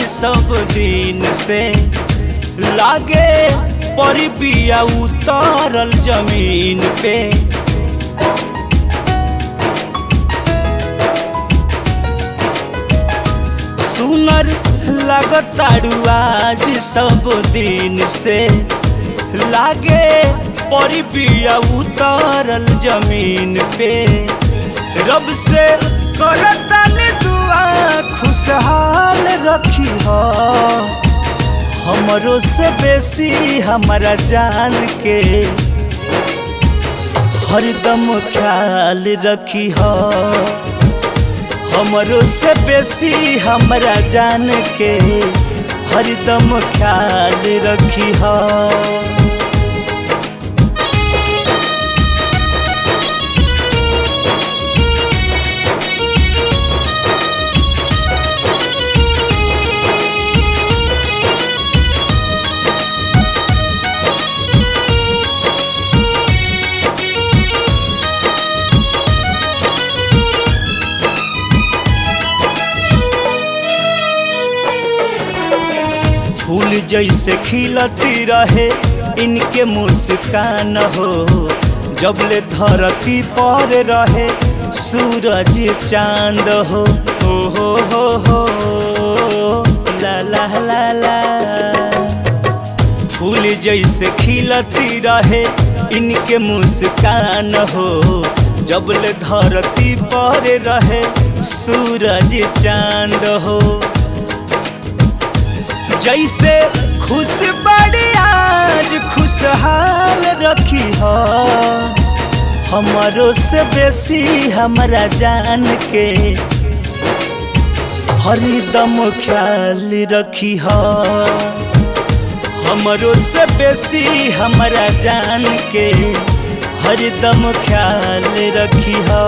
सब दिन से लागे परी बिया उतरल जमीन पे। सुनर लगताड़ू आज सब दिन से लागे परी बिया उतरल जमीन पे। रब से करतानी दुआ खुशहाल रखी हो, हमरो से बेसी हमारा जान के हरदम ख्याल रखी हो। हमरो से बेसी हमरा जान के हरदम ख्याल रखी हो। फूल जैसे खिलती रहे इनके मुस्कान हो, जबले धरती पर रहे सूरज चांद हो। हो ला ला ला ला। फूल जैसे खिलती रहे इनके मुस्कान हो, जबले धरती पर रहे सूरज चांद हो। जैसे खुश बड़ी आज खुशहाल रखी हो, हमारो से बेसी हमरा जान के हरदम ख्याल रखी हो। हमारो से बेसी हमरा जान के हरदम ख्याल रखी हो।